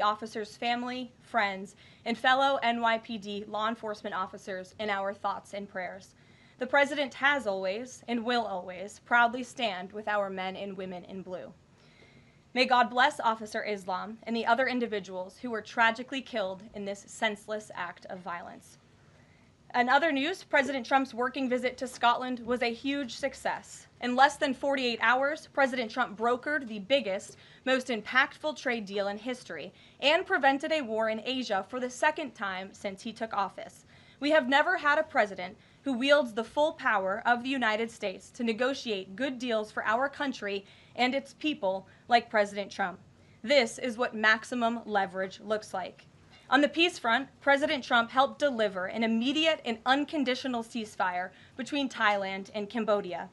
officers' family, friends, and fellow NYPD law enforcement officers in our thoughts and prayers. The President has always, and will always, proudly stand with our men and women in blue. May God bless Officer Islam and the other individuals who were tragically killed in this senseless act of violence. In other news, President Trump's working visit to Scotland was a huge success. In less than 48 hours, President Trump brokered the biggest, most impactful trade deal in history and prevented a war in Asia for the second time since he took office. We have never had a president who wields the full power of the United States to negotiate good deals for our country and its people like President Trump. This is what maximum leverage looks like. On the peace front, President Trump helped deliver an immediate and unconditional ceasefire between Thailand and Cambodia.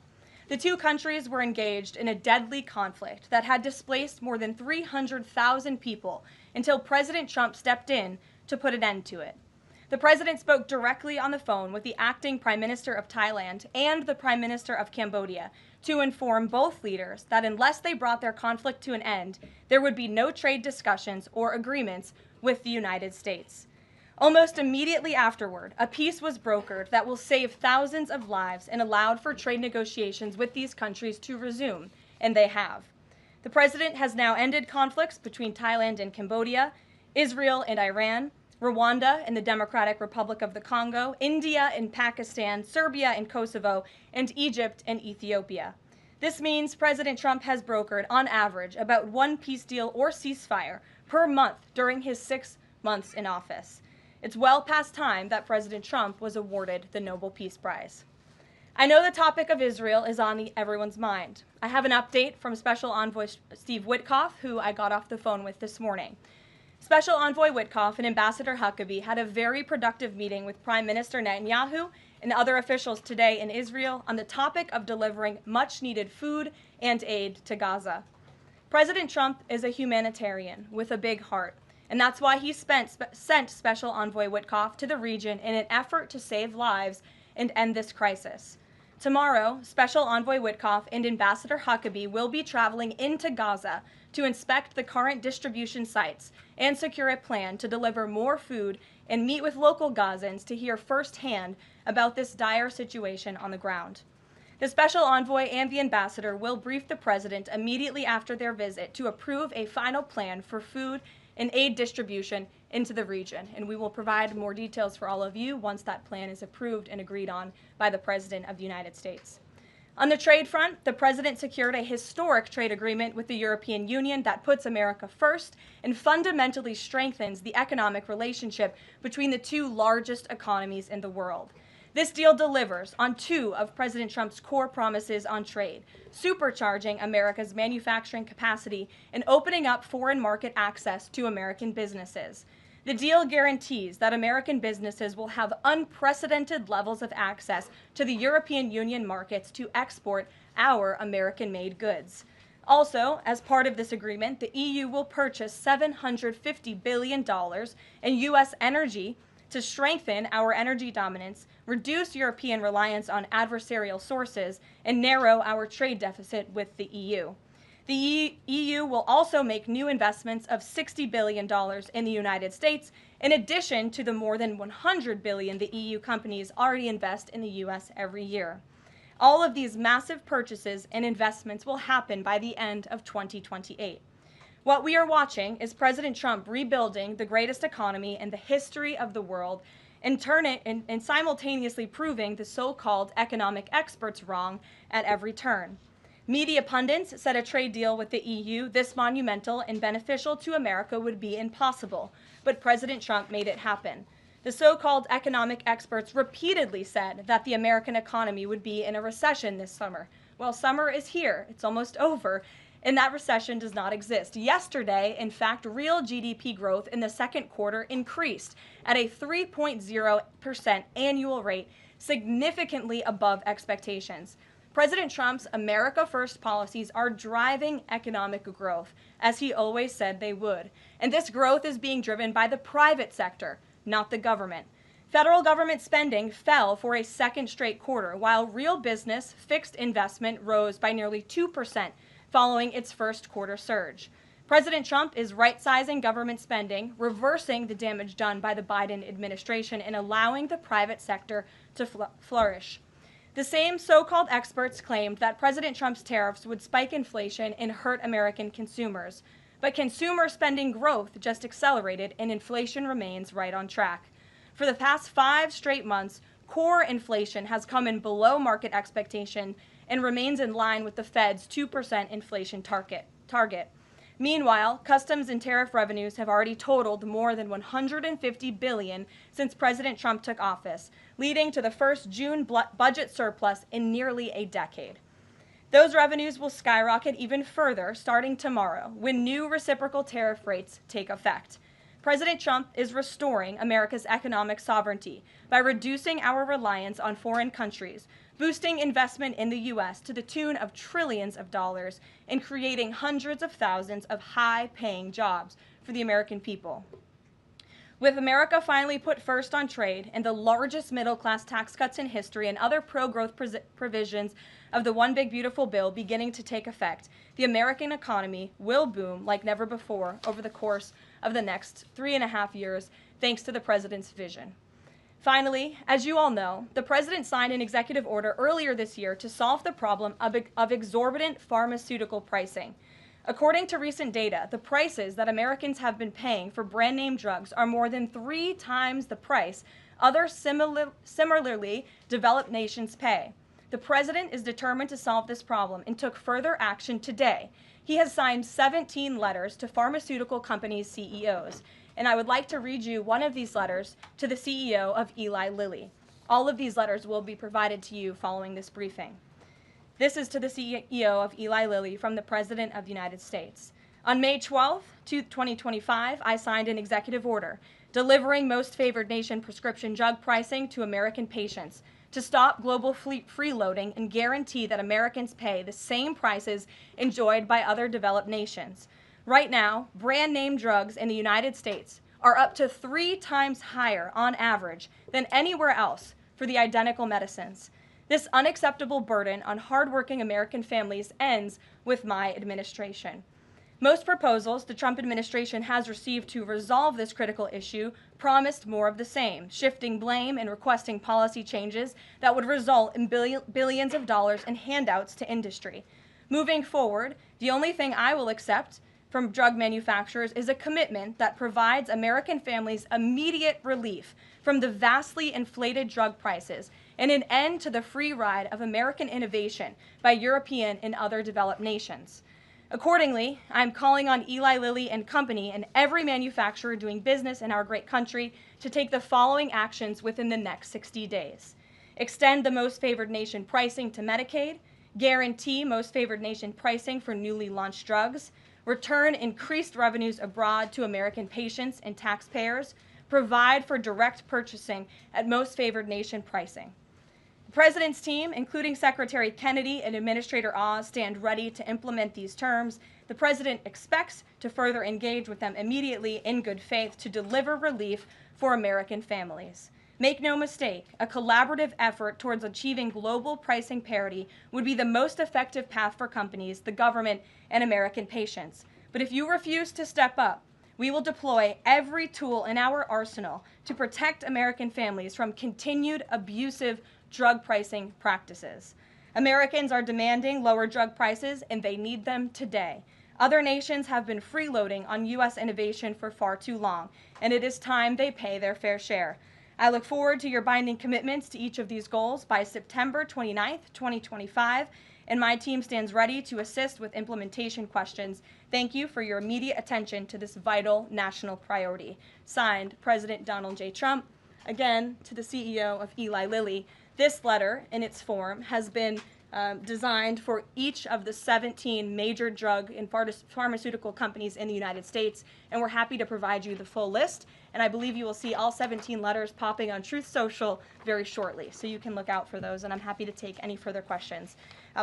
The two countries were engaged in a deadly conflict that had displaced more than 300,000 people until President Trump stepped in to put an end to it. The president spoke directly on the phone with the acting Prime Minister of Thailand and the Prime Minister of Cambodia to inform both leaders that unless they brought their conflict to an end, there would be no trade discussions or agreements with the United States. Almost immediately afterward, a peace was brokered that will save thousands of lives and allowed for trade negotiations with these countries to resume, and they have. The president has now ended conflicts between Thailand and Cambodia, Israel and Iran, Rwanda and the Democratic Republic of the Congo, India and Pakistan, Serbia and Kosovo, and Egypt and Ethiopia. This means President Trump has brokered, on average, about one peace deal or ceasefire per month during his 6 months in office. It's well past time that President Trump was awarded the Nobel Peace Prize. I know the topic of Israel is on everyone's mind. I have an update from Special Envoy Steve Witkoff, who I got off the phone with this morning. Special Envoy Witkoff and Ambassador Huckabee had a very productive meeting with Prime Minister Netanyahu and other officials today in Israel on the topic of delivering much-needed food and aid to Gaza. President Trump is a humanitarian with a big heart, and that's why he sent Special Envoy Witkoff to the region in an effort to save lives and end this crisis. Tomorrow, Special Envoy Witkoff and Ambassador Huckabee will be traveling into Gaza to inspect the current distribution sites and secure a plan to deliver more food and meet with local Gazans to hear firsthand about this dire situation on the ground. The Special Envoy and the Ambassador will brief the President immediately after their visit to approve a final plan for food and aid distribution into the region, and we will provide more details for all of you once that plan is approved and agreed on by the President of the United States. On the trade front, the President secured a historic trade agreement with the European Union that puts America first and fundamentally strengthens the economic relationship between the two largest economies in the world. This deal delivers on two of President Trump's core promises on trade, supercharging America's manufacturing capacity and opening up foreign market access to American businesses. The deal guarantees that American businesses will have unprecedented levels of access to the European Union markets to export our American-made goods. Also, as part of this agreement, the EU will purchase $750 billion in U.S. energy to strengthen our energy dominance, reduce European reliance on adversarial sources, and narrow our trade deficit with the EU. The EU will also make new investments of $60 billion in the United States, in addition to the more than $100 billion the EU companies already invest in the U.S. every year. All of these massive purchases and investments will happen by the end of 2028. What we are watching is President Trump rebuilding the greatest economy in the history of the world and simultaneously proving the so-called economic experts wrong at every turn. Media pundits said a trade deal with the EU this monumental and beneficial to America would be impossible, but President Trump made it happen. The so-called economic experts repeatedly said that the American economy would be in a recession this summer. Well, summer is here. It's almost over. And that recession does not exist. Yesterday, in fact, real GDP growth in the second quarter increased at a 3.0% annual rate, significantly above expectations. President Trump's America First policies are driving economic growth, as he always said they would. And this growth is being driven by the private sector, not the government. Federal government spending fell for a second straight quarter, while real business fixed investment rose by nearly 2%. Following its first quarter surge. President Trump is right-sizing government spending, reversing the damage done by the Biden administration, and allowing the private sector to flourish. The same so-called experts claimed that President Trump's tariffs would spike inflation and hurt American consumers. But consumer spending growth just accelerated and inflation remains right on track. For the past 5 straight months, core inflation has come in below market expectation and remains in line with the Fed's 2% inflation target. Meanwhile, customs and tariff revenues have already totaled more than $150 billion since President Trump took office, leading to the first June budget surplus in nearly a decade. Those revenues will skyrocket even further starting tomorrow when new reciprocal tariff rates take effect. President Trump is restoring America's economic sovereignty by reducing our reliance on foreign countries, boosting investment in the U.S. to the tune of trillions of dollars, and creating hundreds of thousands of high-paying jobs for the American people. With America finally put first on trade and the largest middle-class tax cuts in history and other pro-growth provisions of the One Big Beautiful Bill beginning to take effect, the American economy will boom like never before over the course of the next 3.5 years, thanks to the president's vision. Finally, as you all know, the president signed an executive order earlier this year to solve the problem of exorbitant pharmaceutical pricing. According to recent data, the prices that Americans have been paying for brand name drugs are more than 3 times the price other similarly developed nations pay. The president is determined to solve this problem and took further action today. He has signed 17 letters to pharmaceutical companies' CEOs. And I would like to read you one of these letters to the CEO of Eli Lilly. All of these letters will be provided to you following this briefing. This is to the CEO of Eli Lilly from the President of the United States. On May 12, 2025, I signed an executive order delivering most favored nation prescription drug pricing to American patients to stop global freeloading and guarantee that Americans pay the same prices enjoyed by other developed nations. Right now, brand name drugs in the United States are up to 3 times higher on average than anywhere else for the identical medicines. This unacceptable burden on hardworking American families ends with my administration. Most proposals the Trump administration has received to resolve this critical issue promised more of the same, shifting blame and requesting policy changes that would result in billions of dollars in handouts to industry. Moving forward, the only thing I will accept from drug manufacturers is a commitment that provides American families immediate relief from the vastly inflated drug prices and an end to the free ride of American innovation by European and other developed nations. Accordingly, I'm calling on Eli Lilly and Company and every manufacturer doing business in our great country to take the following actions within the next 60 days. Extend the most favored nation pricing to Medicaid, guarantee most favored nation pricing for newly launched drugs, return increased revenues abroad to American patients and taxpayers, provide for direct purchasing at most favored nation pricing. The President's team, including Secretary Kennedy and Administrator Oz, stand ready to implement these terms. The President expects to further engage with them immediately in good faith to deliver relief for American families. Make no mistake, a collaborative effort towards achieving global pricing parity would be the most effective path for companies, the government, and American patients. But if you refuse to step up, we will deploy every tool in our arsenal to protect American families from continued abusive drug pricing practices. Americans are demanding lower drug prices, and they need them today. Other nations have been freeloading on U.S. innovation for far too long, and it is time they pay their fair share. I look forward to your binding commitments to each of these goals by September 29th, 2025, and my team stands ready to assist with implementation questions. Thank you for your immediate attention to this vital national priority. Signed, President Donald J. Trump. Again, to the CEO of Eli Lilly. This letter, in its form, has been designed for each of the 17 major drug and pharmaceutical companies in the United States, and we're happy to provide you the full list. And I believe you will see all 17 letters popping on Truth Social very shortly, so you can look out for those, and I'm happy to take any further questions.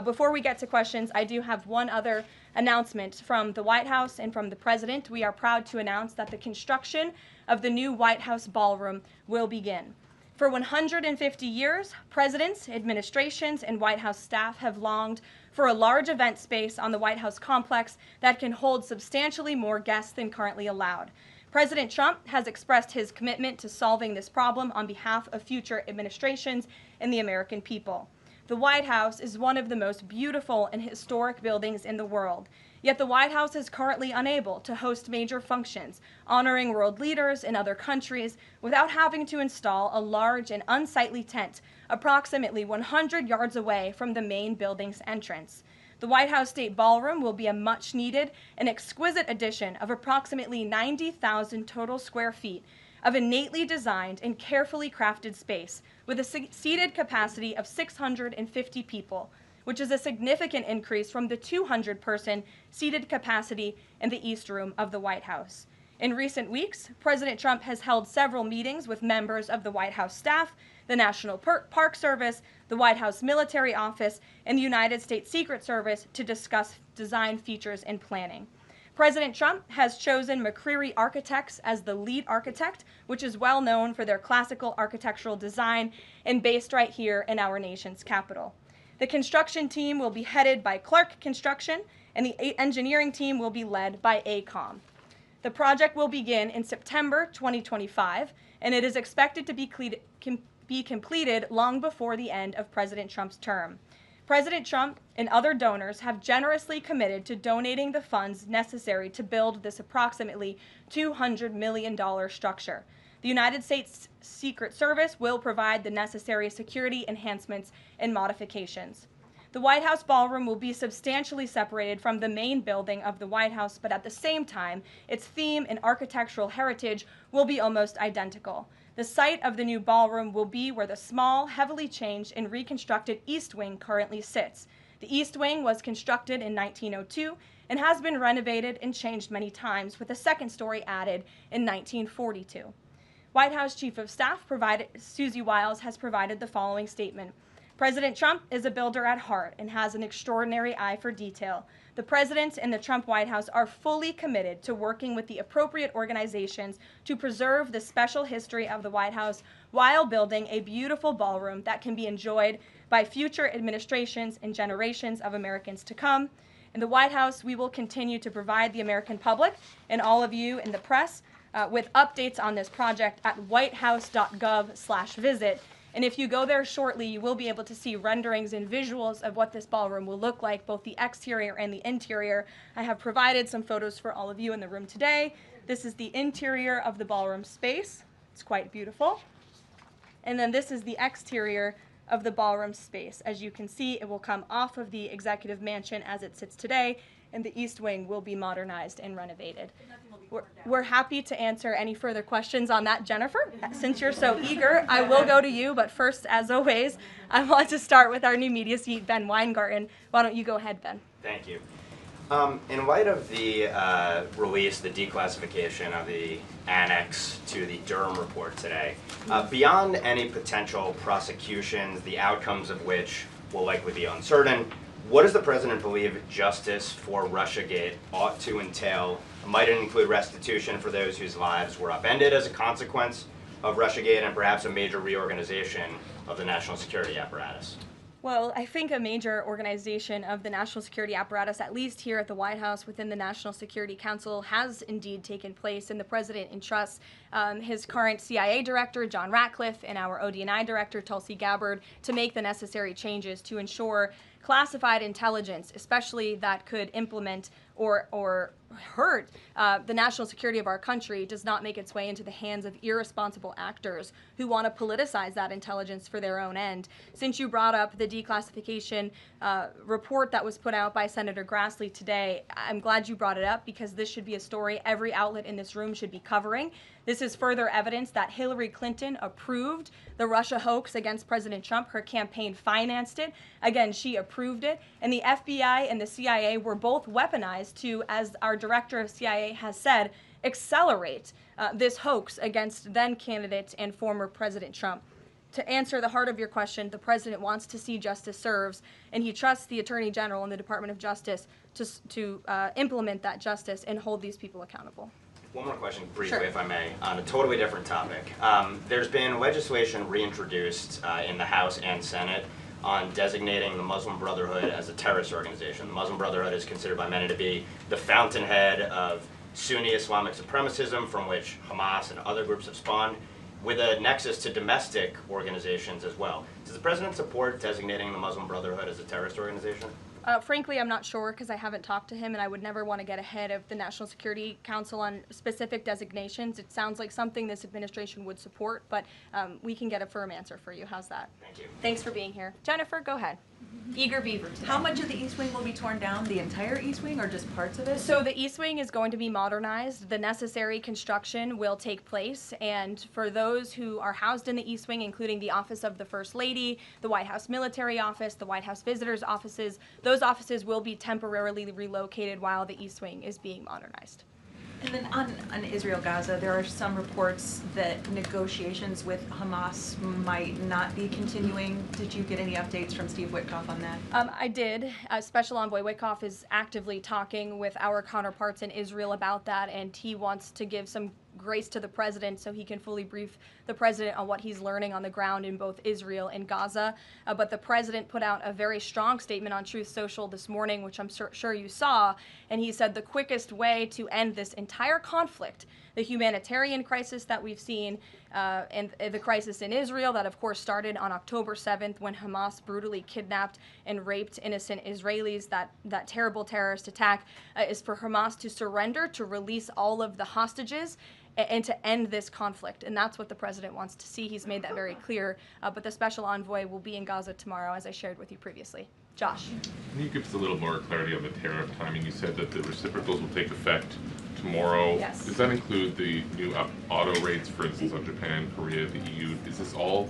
Before we get to questions, I do have one other announcement from the White House and from the President. We are proud to announce that the construction of the new White House Ballroom will begin. For 150 years, presidents, administrations, and White House staff have longed for a large event space on the White House complex that can hold substantially more guests than currently allowed. President Trump has expressed his commitment to solving this problem on behalf of future administrations and the American people. The White House is one of the most beautiful and historic buildings in the world. Yet the White House is currently unable to host major functions, honoring world leaders in other countries without having to install a large and unsightly tent approximately 100 yards away from the main building's entrance. The White House State Ballroom will be a much-needed and exquisite addition of approximately 90,000 total square feet of innately designed and carefully crafted space with a seated capacity of 650 people, which is a significant increase from the 200-person seated capacity in the East Room of the White House. In recent weeks, President Trump has held several meetings with members of the White House staff, the National Park Service, the White House Military Office, and the United States Secret Service to discuss design features and planning. President Trump has chosen McCreary Architects as the lead architect, which is well known for their classical architectural design and based right here in our nation's capital. The construction team will be headed by Clark Construction, and the engineering team will be led by AECOM. The project will begin in September 2025, and it is expected to be completed long before the end of President Trump's term. President Trump and other donors have generously committed to donating the funds necessary to build this approximately $200 million structure. The United States Secret Service will provide the necessary security enhancements and modifications. The White House Ballroom will be substantially separated from the main building of the White House, but at the same time, its theme and architectural heritage will be almost identical. The site of the new ballroom will be where the small, heavily changed and reconstructed East Wing currently sits. The East Wing was constructed in 1902 and has been renovated and changed many times, with a second story added in 1942. White House Chief of Staff Susie Wiles has provided the following statement. President Trump is a builder at heart and has an extraordinary eye for detail. The President and the Trump White House are fully committed to working with the appropriate organizations to preserve the special history of the White House while building a beautiful ballroom that can be enjoyed by future administrations and generations of Americans to come. In the White House, we will continue to provide the American public and all of you in the press with updates on this project at whitehouse.gov/visit. And if you go there shortly, you will be able to see renderings and visuals of what this ballroom will look like, both the exterior and the interior. I have provided some photos for all of you in the room today. This is the interior of the ballroom space. It's quite beautiful. And then this is the exterior of the ballroom space. As you can see, it will come off of the executive mansion as it sits today, and the East Wing will be modernized and renovated. We're happy to answer any further questions on that, Jennifer. Since you're so eager, I will go to you, but first, as always, I want to start with our new media seat, Ben Weingarten. Why don't you go ahead, Ben? Thank you. In light of the release, the declassification of the annex to the Durham report today, beyond any potential prosecutions, the outcomes of which will likely be uncertain, what does the President believe justice for Russiagate ought to entail? Might it include restitution for those whose lives were upended as a consequence of Russiagate, and perhaps a major reorganization of the national security apparatus? Well, I think a major organization of the national security apparatus, at least here at the White House within the National Security Council, has indeed taken place, and the President entrusts his current CIA director, John Ratcliffe, and our ODNI director, Tulsi Gabbard, to make the necessary changes to ensure classified intelligence, especially that could implement or hurt the national security of our country, does not make its way into the hands of irresponsible actors who want to politicize that intelligence for their own end. Since you brought up the declassification report that was put out by Senator Grassley today, I'm glad you brought it up, because this should be a story every outlet in this room should be covering. This is further evidence that Hillary Clinton approved the Russia hoax against President Trump. Her campaign financed it. Again, she approved it. And the FBI and the CIA were both weaponized to, as our director of CIA has said, accelerate this hoax against then-candidate and former President Trump. To answer the heart of your question, the President wants to see justice served, and he trusts the Attorney General and the Department of Justice to implement that justice and hold these people accountable. One more question, briefly, Sure. if I may, on a totally different topic. There's been legislation reintroduced in the House and Senate on designating the Muslim Brotherhood as a terrorist organization. The Muslim Brotherhood is considered by many to be the fountainhead of Sunni Islamic supremacism from which Hamas and other groups have spawned, with a nexus to domestic organizations as well. Does the president support designating the Muslim Brotherhood as a terrorist organization? Frankly, I'm not sure because I haven't talked to him, and I would never want to get ahead of the National Security Council on specific designations. It sounds like something this administration would support, but we can get a firm answer for you. How's that? Thank you. Thanks for being here. Jennifer, go ahead. Eager beaver today. How much of the East Wing will be torn down? The entire East Wing or just parts of it? So the East Wing is going to be modernized. The necessary construction will take place. And for those who are housed in the East Wing, including the Office of the First Lady, the White House Military Office, the White House Visitors Offices, those offices will be temporarily relocated while the East Wing is being modernized. And then on Israel-Gaza, there are some reports that negotiations with Hamas might not be continuing. Did you get any updates from Steve Witkoff on that? I did. Special Envoy Witkoff is actively talking with our counterparts in Israel about that, and he wants to give some grace to the president so he can fully brief the president on what he's learning on the ground in both Israel and Gaza. But the president put out a very strong statement on Truth Social this morning, which I'm sure you saw, and he said the quickest way to end this entire conflict, the humanitarian crisis that we've seen, and the crisis in Israel that of course started on October 7th when Hamas brutally kidnapped and raped innocent Israelis, that terrible terrorist attack, is for Hamas to surrender, to release all of the hostages, and to end this conflict. And that's what the president wants to see. He's made that very clear. But the special envoy will be in Gaza tomorrow, as I shared with you previously. Josh. Can you give us a little more clarity on the tariff timing? You said that the reciprocals will take effect tomorrow. Yes. Does that include the new auto rates, for instance, on Japan, Korea, the EU? Is this all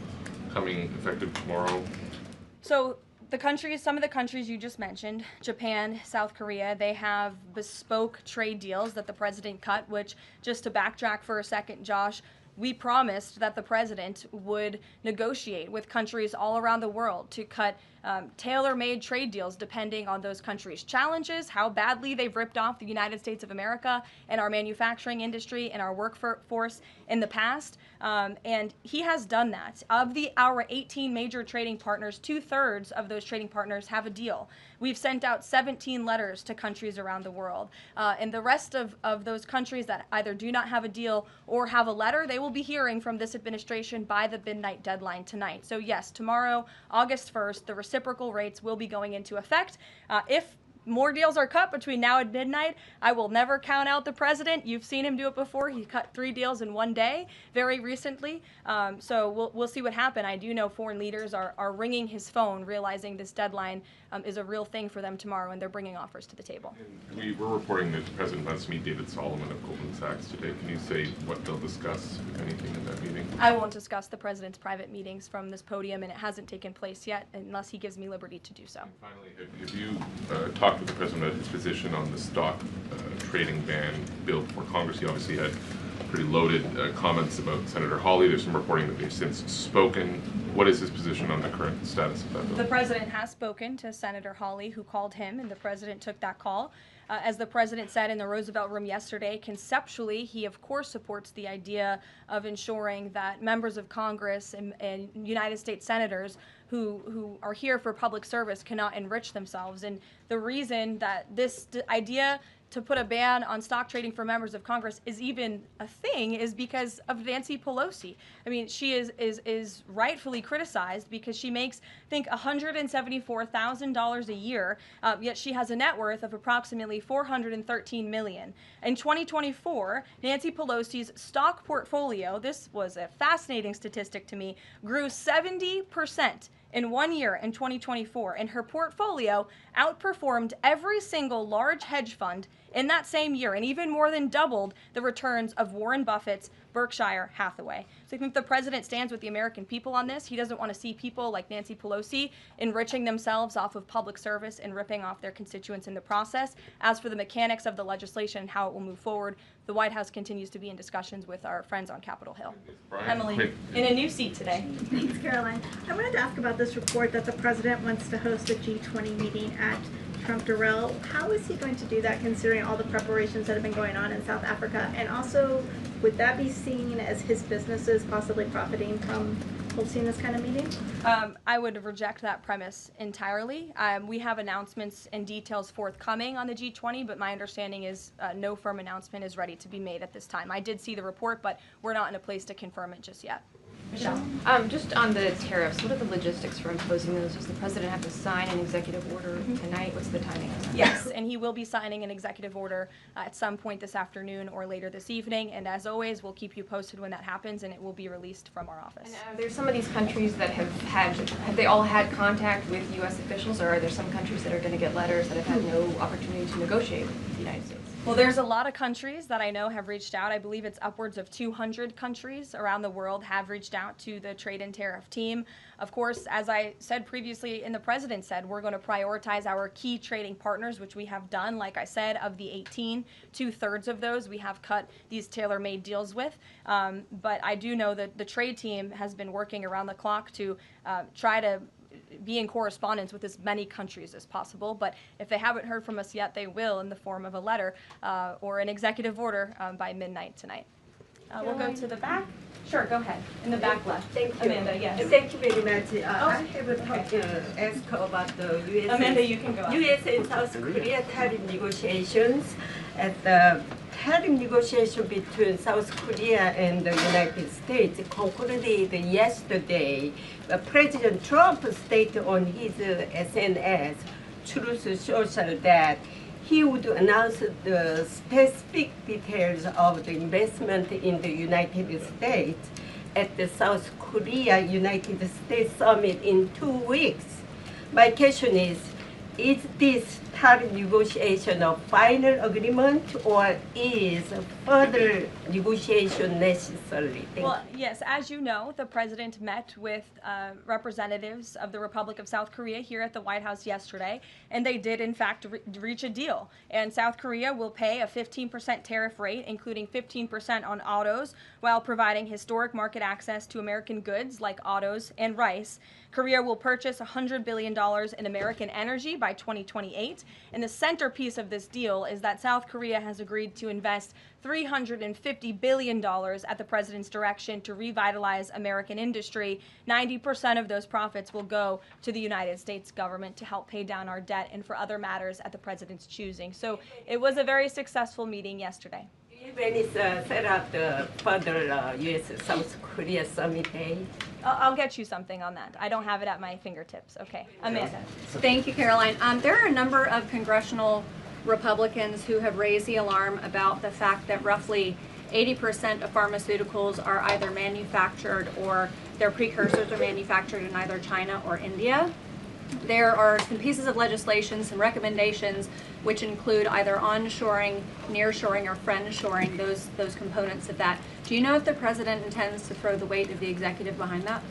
coming effective tomorrow? So some of the countries you just mentioned, Japan, South Korea, they have bespoke trade deals that the president cut, which, just to backtrack for a second, Josh, we promised that the president would negotiate with countries all around the world to cut tailor-made trade deals depending on those countries' challenges, how badly they've ripped off the United States of America and our manufacturing industry and our workforce in the past. And he has done that. Of our 18 major trading partners, 2/3 of those trading partners have a deal. We've sent out 17 letters to countries around the world. And the rest of those countries that either do not have a deal or have a letter, they will be hearing from this administration by the midnight deadline tonight. So yes, tomorrow, August 1st, the reciprocal rates will be going into effect. If more deals are cut between now and midnight, I will never count out the president. You've seen him do it before. He cut 3 deals in one day very recently. So we'll see what happens. I do know foreign leaders are ringing his phone, realizing this deadline is a real thing for them tomorrow, and they're bringing offers to the table. And we were reporting that the president wants to meet David Solomon of Goldman Sachs today. Can you say what they'll discuss, if anything, in that meeting? I won't discuss the president's private meetings from this podium, and it hasn't taken place yet unless he gives me liberty to do so. And finally, have you talked with the president about his position on the stock trading ban bill before Congress? He obviously had pretty loaded comments about Senator Hawley. There's some reporting that they've since spoken. What is his position on the current status of that bill? The president has spoken to Senator Hawley, who called him, and the president took that call. As the president said in the Roosevelt Room yesterday, conceptually, he of course supports the idea of ensuring that members of Congress and United States senators who are here for public service cannot enrich themselves. And the reason that this idea to put a ban on stock trading for members of Congress is even a thing is because of Nancy Pelosi. I mean, she is rightfully criticized because she makes, I think, $174,000 a year, yet she has a net worth of approximately $413 million. In 2024, Nancy Pelosi's stock portfolio, this was a fascinating statistic to me, grew 70% in 1 year in 2024, and her portfolio outperformed every single large hedge fund in that same year, and even more than doubled the returns of Warren Buffett's Berkshire Hathaway. So I think the president stands with the American people on this. He doesn't want to see people like Nancy Pelosi enriching themselves off of public service and ripping off their constituents in the process. As for the mechanics of the legislation and how it will move forward, the White House continues to be in discussions with our friends on Capitol Hill. Emily, in a new seat today. Thanks, Caroline. I wanted to ask about this report that the president wants to host a G20 meeting at Trump-Durrell. How is he going to do that, considering all the preparations that have been going on in South Africa? And also, would that be seen as his businesses possibly profiting from hosting this kind of meeting? I would reject that premise entirely. We have announcements and details forthcoming on the G20, but my understanding is no firm announcement is ready to be made at this time. I did see the report, but we're not in a place to confirm it just yet. Michelle? Just on the tariffs, what are the logistics for imposing those? Does the president have to sign an executive order tonight? What's the timing on that? Yes, and he will be signing an executive order at some point this afternoon or later this evening. And as always, we'll keep you posted when that happens, and it will be released from our office. And there's some of these countries that have they all had contact with U.S. officials, or are there some countries that are going to get letters that have had no opportunity to negotiate with the United States? Well, there's a lot of countries that I know have reached out. I believe it's upwards of 200 countries around the world have reached out to the trade and tariff team. Of course, as I said previously and the president said, we're going to prioritize our key trading partners, which we have done. Like I said, of the 18, 2/3 of those we have cut these tailor-made deals with. But I do know that the trade team has been working around the clock to try to be in correspondence with as many countries as possible. But if they haven't heard from us yet, they will in the form of a letter or an executive order by midnight tonight. We'll go to the back. Sure, go ahead. In the back left. Thank you. Amanda, yes. Thank you very much. I have a talk ask about the U.S. Amanda, you can go. U.S. and South Korea tariff negotiations. At the tariff negotiation between South Korea and the United States concluded yesterday. President Trump stated on his SNS, Truth Social, that he would announce the specific details of the investment in the United States at the South Korea United States Summit in 2 weeks. My question is this tariff negotiation a final agreement, or is further negotiation necessary? Well, yes, as you know, the president met with representatives of the Republic of South Korea here at the White House yesterday, and they did, in fact, reach a deal. And South Korea will pay a 15% tariff rate, including 15% on autos, while providing historic market access to American goods like autos and rice. Korea will purchase $100 billion in American energy by 2028. And the centerpiece of this deal is that South Korea has agreed to invest $350 billion at the president's direction to revitalize American industry. 90% of those profits will go to the United States government to help pay down our debt and for other matters at the president's choosing. So it was a very successful meeting yesterday. When is set up the further U.S.-South Korea summit day? I'll get you something on that. I don't have it at my fingertips. Okay, Amanda. Thank you, Caroline. There are a number of congressional Republicans who have raised the alarm about the fact that roughly 80% of pharmaceuticals are either manufactured or their precursors are manufactured in either China or India. There are some pieces of legislation, some recommendations, which include either onshoring, nearshoring, or friendshoring, those components of that. Do you know if the president intends to throw the weight of the executive behind that?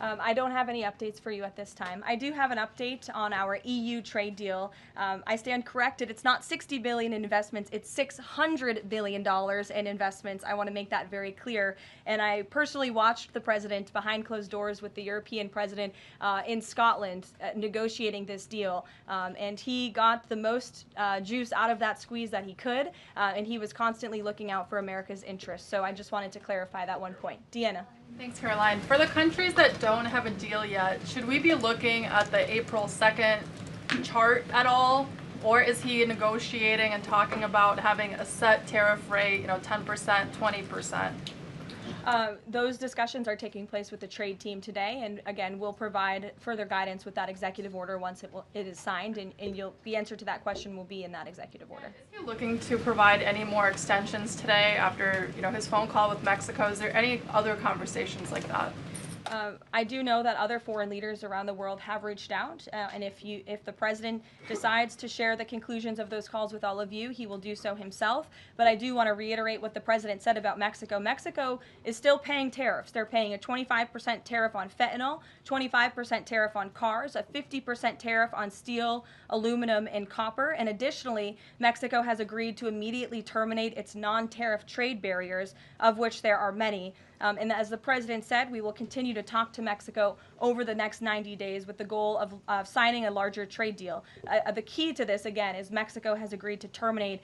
I don't have any updates for you at this time. I do have an update on our EU trade deal. I stand corrected. It's not $60 billion in investments. It's $600 billion in investments. I want to make that very clear. And I personally watched the president behind closed doors with the European president in Scotland negotiating this deal. And he got the most juice out of that squeeze that he could. And he was constantly looking out for America's interests. So I just wanted to clarify that one point. Deanna. Thanks, Caroline. For the countries that don't have a deal yet, should we be looking at the April 2nd chart at all? Or is he negotiating and talking about having a set tariff rate, 10%, 20%? Those discussions are taking place with the trade team today, and again, we'll provide further guidance with that executive order once it is signed, and the answer to that question will be in that executive order. Is he looking to provide any more extensions today after his phone call with Mexico? Is there any other conversations like that? I do know that other foreign leaders around the world have reached out, and if the president decides to share the conclusions of those calls with all of you, he will do so himself. But I do want to reiterate what the president said about Mexico. Mexico is still paying tariffs. They're paying a 25% tariff on fentanyl, 25% tariff on cars, a 50% tariff on steel, aluminum, and copper. And additionally, Mexico has agreed to immediately terminate its non-tariff trade barriers, of which there are many. And as the president said, we will continue to to talk to Mexico over the next 90 days with the goal of signing a larger trade deal. The key to this, again, is Mexico has agreed to terminate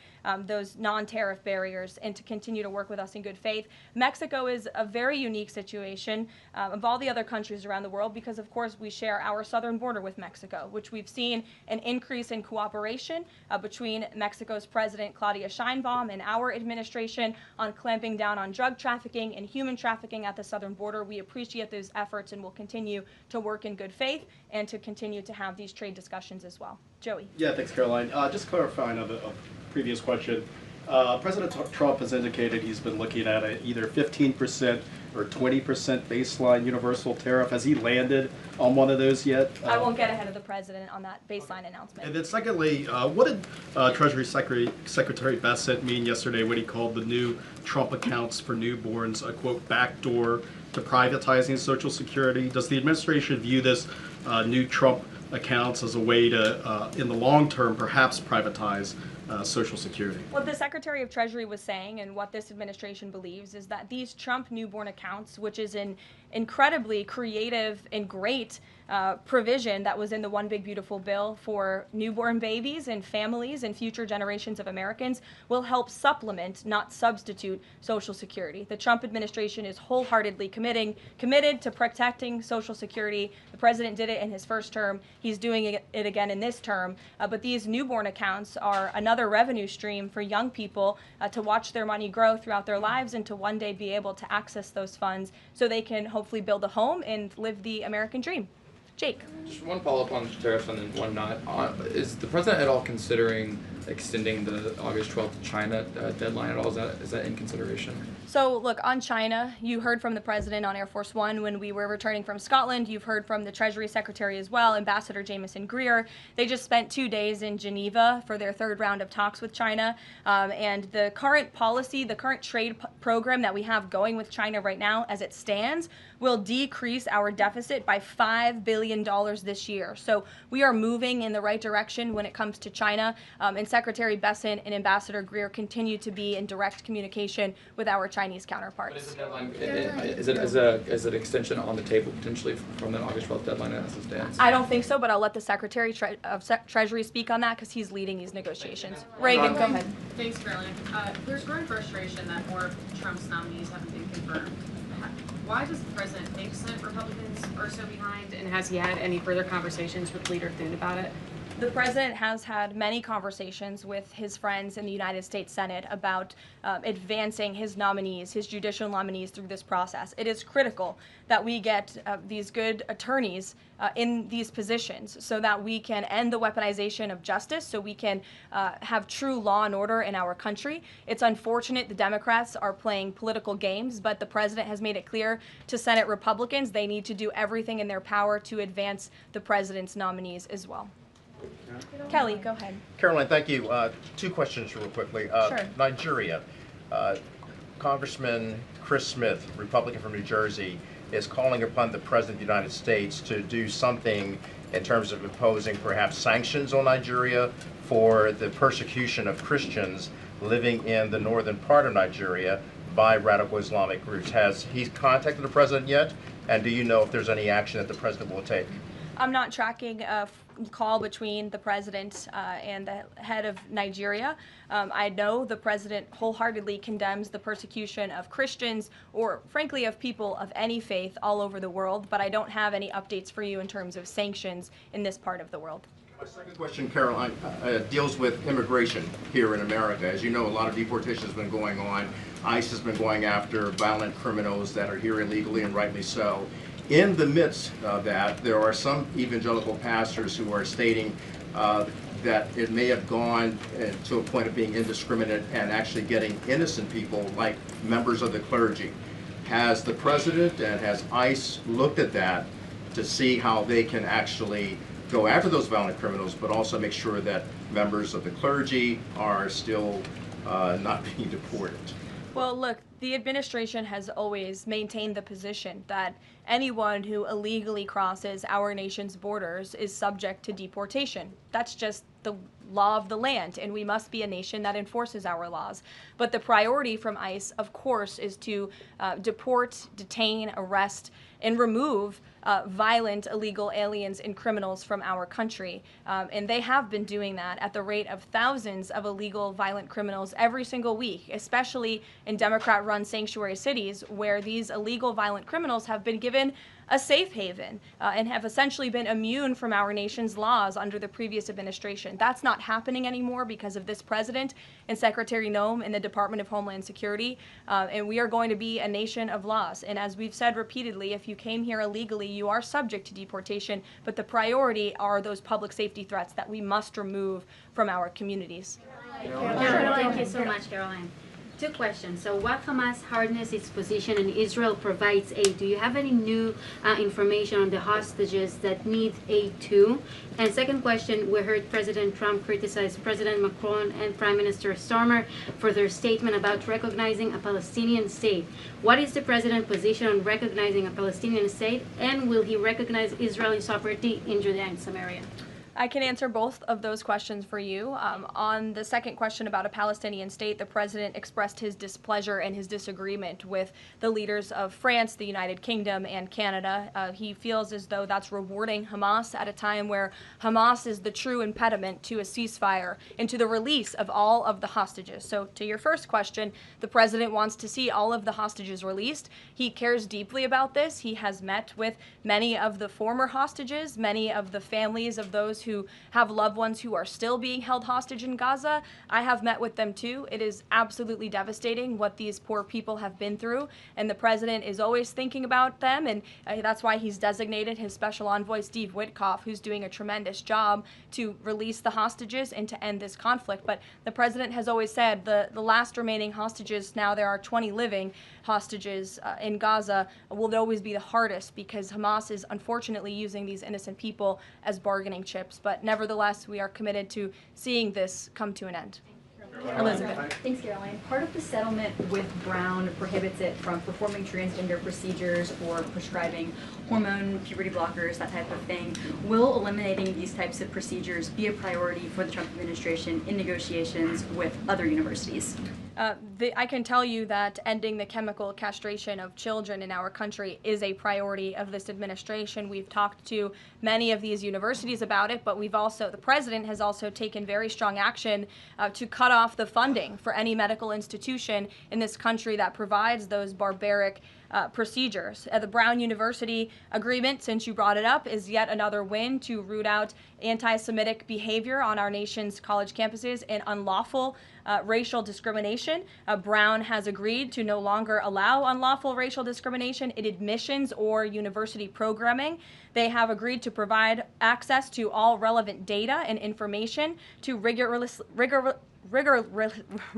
those non-tariff barriers and to continue to work with us in good faith. Mexico is a very unique situation of all the other countries around the world because, of course, we share our southern border with Mexico, which we've seen an increase in cooperation between Mexico's President Claudia Sheinbaum and our administration on clamping down on drug trafficking and human trafficking at the southern border. We appreciate those efforts and will continue to work in good faith and to continue to have these trade discussions as well. Joey. Yeah, thanks, Caroline. Just clarifying on a previous question. President Trump has indicated he's been looking at either 15% or 20% baseline universal tariff. Has he landed on one of those yet? I won't get ahead of the president on that baseline announcement. And then secondly, what did Treasury Secretary Bassett mean yesterday when he called the new Trump accounts for newborns a, quote, backdoor to privatizing Social Security? Does the administration view this new Trump accounts as a way to, in the long term, perhaps privatize Social Security? What the Secretary of Treasury was saying and what this administration believes is that these Trump newborn accounts, which is an incredibly creative and great provision that was in the One Big Beautiful Bill for newborn babies and families and future generations of Americans, will help supplement, not substitute, Social Security. The Trump administration is wholeheartedly committed to protecting Social Security. The president did it in his first term. He's doing it again in this term. But these newborn accounts are another revenue stream for young people to watch their money grow throughout their lives and to one day be able to access those funds so they can hopefully build a home and live the American dream. Jake. Just one follow-up on tariffs and then one not. Is the president at all considering extending the August 12th China deadline at all? Is that in consideration? So look, on China, you heard from the president on Air Force One when we were returning from Scotland. You've heard from the Treasury Secretary as well, Ambassador Jameson Greer. They just spent 2 days in Geneva for their third round of talks with China. And the current policy, the current trade program that we have going with China right now, as it stands, will decrease our deficit by $5 billion this year. So we are moving in the right direction when it comes to China. And Secretary Besson and Ambassador Greer continue to be in direct communication with our Chinese counterparts. But is the deadline, is it extension on the table potentially from the August 12th deadline as it stands? I don't think so, but I'll let the Secretary of Treasury speak on that because he's leading these negotiations. Reagan, go ahead. Thanks, Caroline. There's growing frustration that more of Trump's nominees haven't been confirmed. Why does the president think Senate Republicans are so behind, and has he had any further conversations with Leader Thune about it? The president has had many conversations with his friends in the United States Senate about advancing his nominees, his judicial nominees through this process. It is critical that we get these good attorneys in these positions so that we can end the weaponization of justice, so we can have true law and order in our country. It's unfortunate the Democrats are playing political games, but the president has made it clear to Senate Republicans they need to do everything in their power to advance the president's nominees as well. Kelly, go ahead. Caroline, thank you. 2 questions real quickly. Sure. Nigeria. Congressman Chris Smith, Republican from New Jersey, is calling upon the President of the United States to do something in terms of imposing perhaps sanctions on Nigeria for the persecution of Christians living in the northern part of Nigeria by radical Islamic groups. Has he contacted the President yet? And do you know if there's any action that the President will take? I'm not tracking a call between the president and the head of Nigeria. I know the president wholeheartedly condemns the persecution of Christians or, frankly, of people of any faith all over the world, but I don't have any updates for you in terms of sanctions in this part of the world. My second question, Caroline, deals with immigration here in America. As you know, a lot of deportation has been going on. ICE has been going after violent criminals that are here illegally, and rightly so. In the midst of that, there are some evangelical pastors who are stating that it may have gone to a point of being indiscriminate and actually getting innocent people like members of the clergy. Has the president and has ICE looked at that to see how they can actually go after those violent criminals, but also make sure that members of the clergy are still not being deported? Well, look, the administration has always maintained the position that anyone who illegally crosses our nation's borders is subject to deportation. That's just the law of the land, and we must be a nation that enforces our laws. But the priority from ICE, of course, is to deport, detain, arrest, and remove violent illegal aliens and criminals from our country. And they have been doing that at the rate of thousands of illegal violent criminals every single week, especially in Democrat-run sanctuary cities where these illegal violent criminals have been given a safe haven and have essentially been immune from our nation's laws under the previous administration. That's not happening anymore because of this president and Secretary Noem in the Department of Homeland Security, and we are going to be a nation of laws. And as we've said repeatedly, if you came here illegally, you are subject to deportation, but the priority are those public safety threats that we must remove from our communities. Thank you so much, Caroline. Two questions. So what Hamas hardens its position and Israel provides aid? Do you have any new information on the hostages that need aid too? And second question, we heard President Trump criticize President Macron and Prime Minister Starmer for their statement about recognizing a Palestinian state. What is the president's position on recognizing a Palestinian state, and will he recognize Israeli sovereignty in Judea and Samaria? I can answer both of those questions for you. On the second question about a Palestinian state, the president expressed his displeasure and his disagreement with the leaders of France, the United Kingdom, and Canada. He feels as though that's rewarding Hamas at a time where Hamas is the true impediment to a ceasefire and to the release of all of the hostages. So to your first question, the president wants to see all of the hostages released. He cares deeply about this. He has met with many of the former hostages, many of the families of those who have loved ones who are still being held hostage in Gaza. I have met with them too. It is absolutely devastating what these poor people have been through, and the president is always thinking about them, and that's why he's designated his special envoy, Steve Witkoff, who's doing a tremendous job to release the hostages and to end this conflict. But the president has always said the last remaining hostages, now there are 20 living hostages in Gaza, will always be the hardest because Hamas is unfortunately using these innocent people as bargaining chips. But nevertheless, we are committed to seeing this come to an end. Elizabeth. Thanks, Caroline. Part of the settlement with Brown prohibits it from performing transgender procedures or prescribing hormone puberty blockers, that type of thing. Will eliminating these types of procedures be a priority for the Trump administration in negotiations with other universities? I can tell you that ending the chemical castration of children in our country is a priority of this administration. We've talked to many of these universities about it, but the president has also taken very strong action to cut off the funding for any medical institution in this country that provides those barbaric procedures. The Brown University agreement, since you brought it up, is yet another win to root out anti-Semitic behavior on our nation's college campuses and unlawful racial discrimination. Brown has agreed to no longer allow unlawful racial discrimination in admissions or university programming. They have agreed to provide access to all relevant data and information to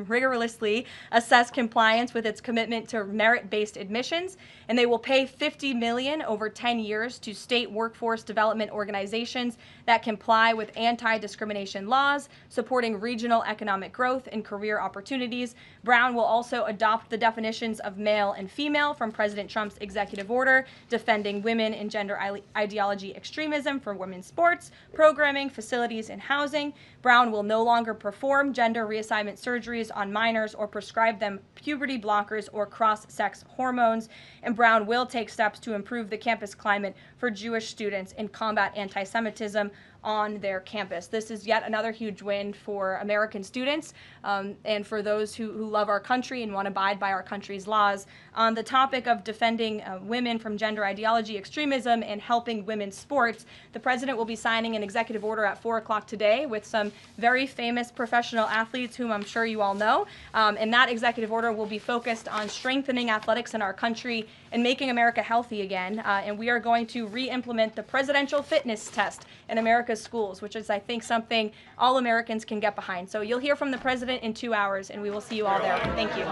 rigorously assess compliance with its commitment to merit-based admissions, and they will pay $50 million over 10 years to state workforce development organizations that comply with anti-discrimination laws, supporting regional economic growth and career opportunities. Brown will also adopt the definitions of male and female from President Trump's executive order, defending women and gender ideology extremism for women's sports, programming, facilities, and housing. Brown will no longer perform gender reassignment surgeries on minors or prescribe them puberty blockers or cross-sex hormones. And Brown will take steps to improve the campus climate for Jewish students and combat anti-Semitism on their campus. This is yet another huge win for American students and for those who love our country and want to abide by our country's laws. On the topic of defending women from gender ideology extremism and helping women's sports, the president will be signing an executive order at 4 o'clock today with some very famous professional athletes whom I'm sure you all know. And that executive order will be focused on strengthening athletics in our country and making America healthy again. And we are going to re-implement the presidential fitness test in America's schools, which is, I think, something all Americans can get behind. So you'll hear from the president in 2 hours, and we will see you all there. Thank you.